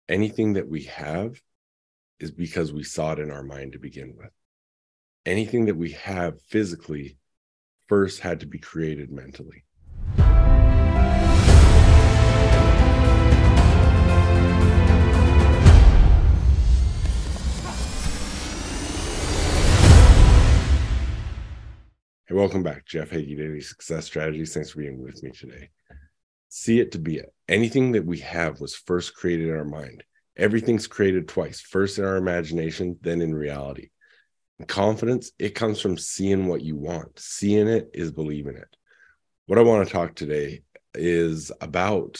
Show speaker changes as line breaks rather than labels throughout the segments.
anything that we have is because we saw it in our mind to begin with. Anything that we have physically first had to be created mentally. Hey, welcome back. Jeff Heggie, Daily Success Strategies. Thanks for being with me today. See it to be it. Anything that we have was first created in our mind. Everything's created twice, first in our imagination, then in reality. And confidence, it comes from seeing what you want. Seeing it is believing it. What I want to talk today is about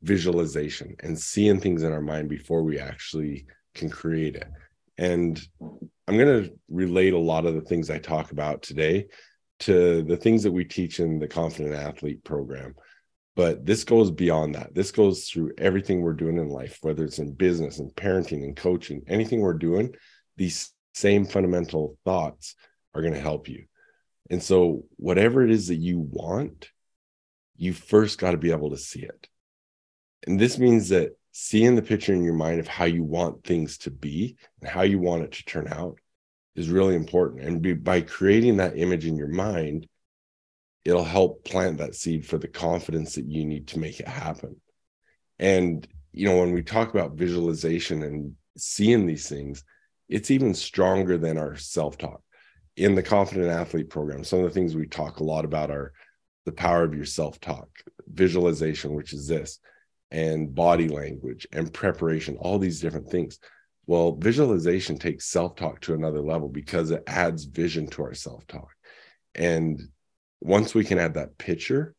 visualization and seeing things in our mind before we actually can create it. And I'm going to relate a lot of the things I talk about today to the things that we teach in the Confident Athlete program. But this goes beyond that. This goes through everything we're doing in life, whether it's in business and parenting and coaching, anything we're doing, these same fundamental thoughts are going to help you. And so whatever it is that you want, you first got to be able to see it. And this means that seeing the picture in your mind of how you want things to be and how you want it to turn out is really important. And by creating that image in your mind, it'll help plant that seed for the confidence that you need to make it happen. And, when we talk about visualization and seeing these things, it's even stronger than our self-talk. In the Confident Athlete program, some of the things we talk a lot about are the power of your self-talk, visualization, which is this, and body language and preparation, all these different things. Well, visualization takes self-talk to another level because it adds vision to our self-talk. And once we can add that picture,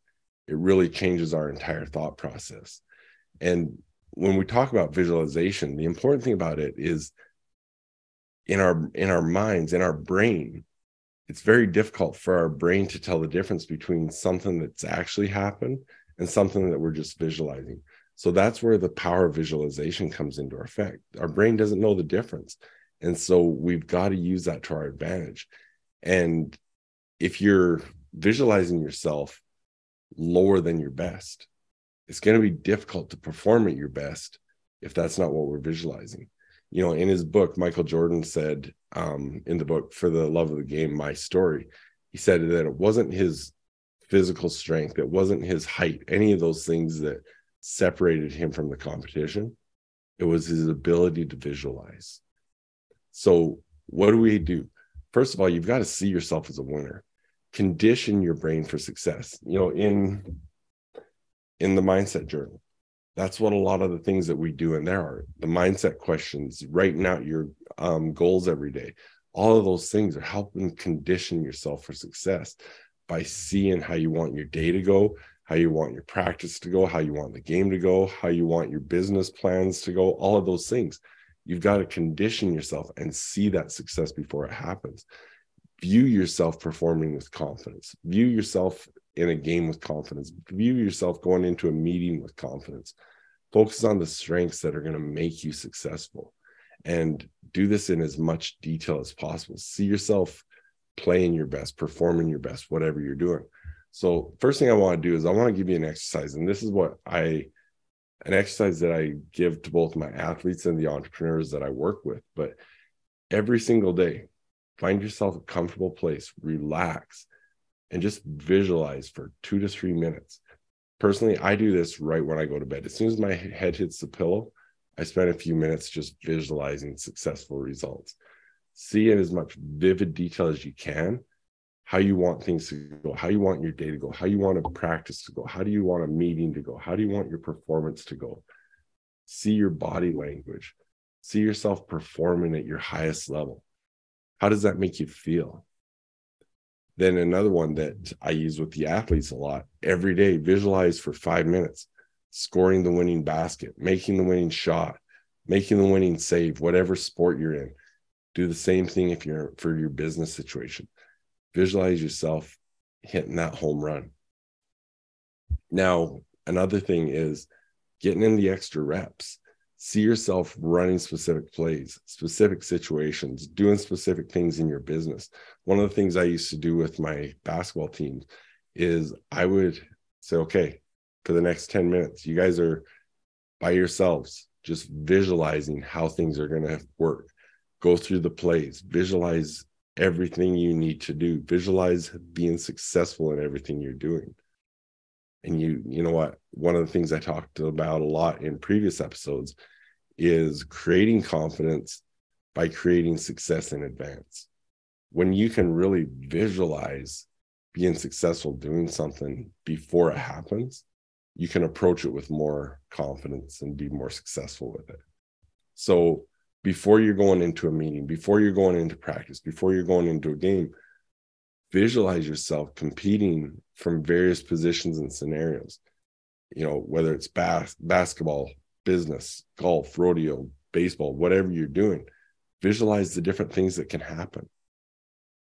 it really changes our entire thought process. And when we talk about visualization, the important thing about it is in our minds, in our brain, it's very difficult for our brain to tell the difference between something that's actually happened and something that we're just visualizing. So that's where the power of visualization comes into effect. Our brain doesn't know the difference. And so we've got to use that to our advantage. And if you're visualizing yourself lower than your best, it's going to be difficult to perform at your best if that's not what we're visualizing. In his book, Michael Jordan said, in the book, For the Love of the Game, My Story, he said that it wasn't his physical strength, it wasn't his height, any of those things that separated him from the competition. It was his ability to visualize. So what do? First of all, you've got to see yourself as a winner. Condition your brain for success. In the mindset journal, that's what a lot of the things that we do in there are. The mindset questions, writing out your goals every day. All of those things are helping condition yourself for success by seeing how you want your day to go, how you want your practice to go, how you want the game to go, how you want your business plans to go, all of those things. You've got to condition yourself and see that success before it happens. View yourself performing with confidence. View yourself in a game with confidence. View yourself going into a meeting with confidence. Focus on the strengths that are going to make you successful. And do this in as much detail as possible. See yourself playing your best, performing your best, whatever you're doing. So first thing I want to do is I want to give you an exercise. And this is an exercise that I give to both my athletes and the entrepreneurs that I work with. But every single day, find yourself a comfortable place, relax, and just visualize for 2 to 3 minutes. Personally, I do this right when I go to bed. As soon as my head hits the pillow, I spend a few minutes just visualizing successful results. See in as much vivid detail as you can how you want things to go, how you want your day to go, how you want a practice to go, how do you want a meeting to go, how do you want your performance to go. See your body language. See yourself performing at your highest level. How does that make you feel? Then another one that I use with the athletes a lot, every day, visualize for 5 minutes, scoring the winning basket, making the winning shot, making the winning save, whatever sport you're in. Do the same thing if you're for your business situation. Visualize yourself hitting that home run. Now, another thing is getting in the extra reps. See yourself running specific plays, specific situations, doing specific things in your business. One of the things I used to do with my basketball team is I would say, okay, for the next 10 minutes, you guys are by yourselves, just visualizing how things are going to work. Go through the plays, visualize everything you need to do, visualize being successful in everything you're doing. And you know what? One of the things I talked about a lot in previous episodes is creating confidence by creating success in advance. When you can really visualize being successful doing something before it happens, you can approach it with more confidence and be more successful with it. So before you're going into a meeting, before you're going into practice, before you're going into a game, visualize yourself competing from various positions and scenarios. You know, whether it's basketball, business, golf, rodeo, baseball, whatever you're doing, visualize the different things that can happen.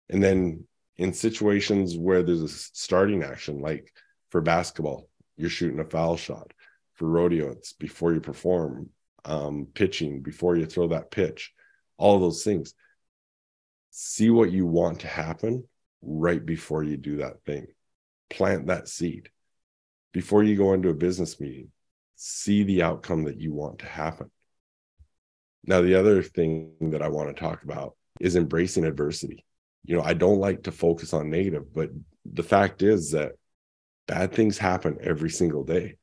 And then in situations where there's a starting action, like for basketball, you're shooting a foul shot. For rodeo, it's before you perform, pitching, before you throw that pitch, all of those things. See what you want to happen right before you do that thing. Plant that seed. Before you go into a business meeting, see the outcome that you want to happen. Now, the other thing that I want to talk about is embracing adversity. You know, I don't like to focus on negative, but the fact is that bad things happen every single day.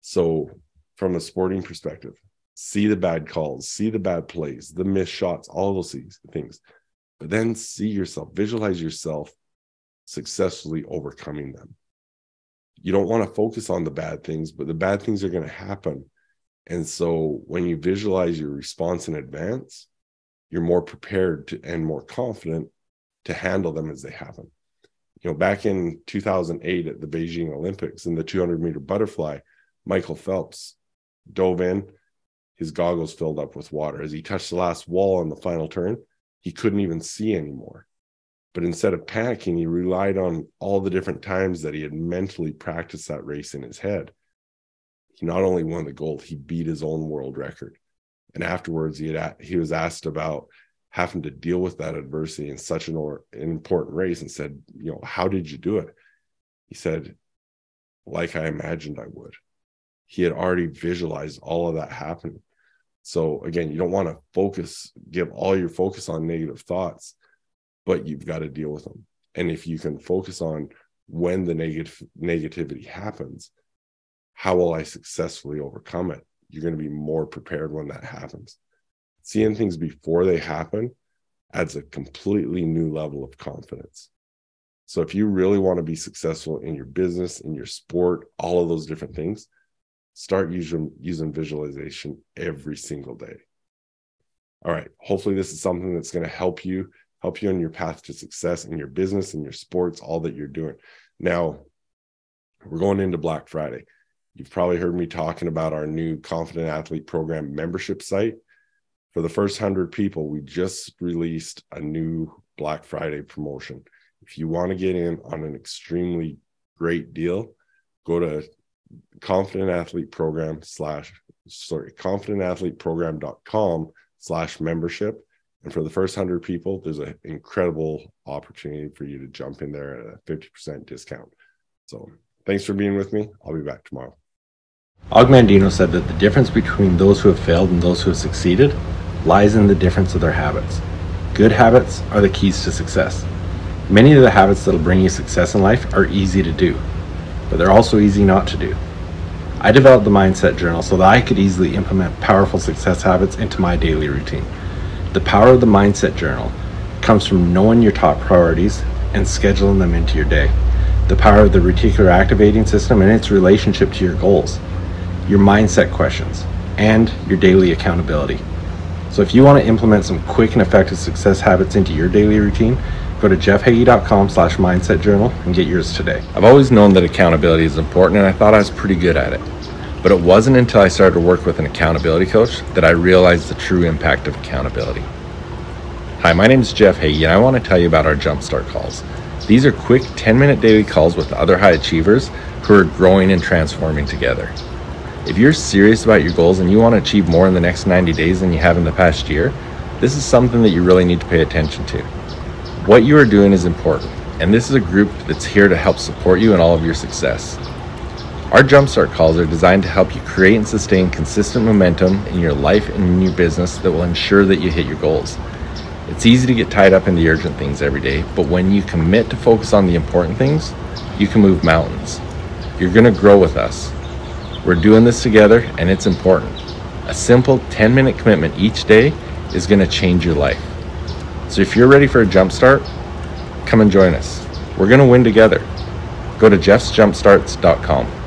So from a sporting perspective, see the bad calls, see the bad plays, the missed shots, all those things, but then see yourself, visualize yourself successfully overcoming them. You don't want to focus on the bad things, but the bad things are going to happen. And so when you visualize your response in advance, you're more prepared and more confident to handle them as they happen. You know, back in 2008 at the Beijing Olympics in the 200-meter butterfly, Michael Phelps dove in, his goggles filled up with water. As he touched the last wall on the final turn, he couldn't even see anymore. But instead of panicking, he relied on all the different times that he had mentally practiced that race in his head. He not only won the gold, he beat his own world record. And afterwards, he was asked about having to deal with that adversity in such an important race, and said, you know, how did you do it? He said, like I imagined I would. He had already visualized all of that happening. So again, you don't want to give all your focus on negative thoughts, but you've got to deal with them. And if you can focus on when the negativity happens, how will I successfully overcome it? You're going to be more prepared when that happens. Seeing things before they happen adds a completely new level of confidence. So if you really want to be successful in your business, in your sport, all of those different things, start using visualization every single day. All right. Hopefully this is something that's going to help you on your path to success in your business, in your sports, all that you're doing. Now, we're going into Black Friday. You've probably heard me talking about our new Confident Athlete Program membership site. For the first 100 people, we just released a new Black Friday promotion. If you want to get in on an extremely great deal, go to confidentathleteprogram.com/membership. And for the first 100 people, there's an incredible opportunity for you to jump in there at a 50% discount. So thanks for being with me. I'll be back tomorrow.
Og Mandino said that the difference between those who have failed and those who have succeeded lies in the difference of their habits. Good habits are the keys to success. Many of the habits that will bring you success in life are easy to do, but they're also easy not to do. I developed the Mindset Journal so that I could easily implement powerful success habits into my daily routine. The power of the Mindset Journal comes from knowing your top priorities and scheduling them into your day. The power of the reticular activating system and its relationship to your goals, your mindset questions, and your daily accountability. So if you want to implement some quick and effective success habits into your daily routine, go to jeffheggie.com/mindset journal and get yours today. I've always known that accountability is important, and I thought I was pretty good at it. But it wasn't until I started to work with an accountability coach that I realized the true impact of accountability. Hi, my name is Jeff Heggie, and I want to tell you about our Jumpstart calls. These are quick 10-minute daily calls with other high achievers who are growing and transforming together. If you're serious about your goals and you want to achieve more in the next 90 days than you have in the past year, this is something that you really need to pay attention to. What you are doing is important, and this is a group that's here to help support you in all of your success. Our Jumpstart calls are designed to help you create and sustain consistent momentum in your life and in your business that will ensure that you hit your goals. It's easy to get tied up in the urgent things every day, but when you commit to focus on the important things, you can move mountains. You're going to grow with us. We're doing this together, and it's important. A simple 10-minute commitment each day is going to change your life. So if you're ready for a jumpstart, come and join us. We're going to win together. Go to jeffsjumpstarts.com.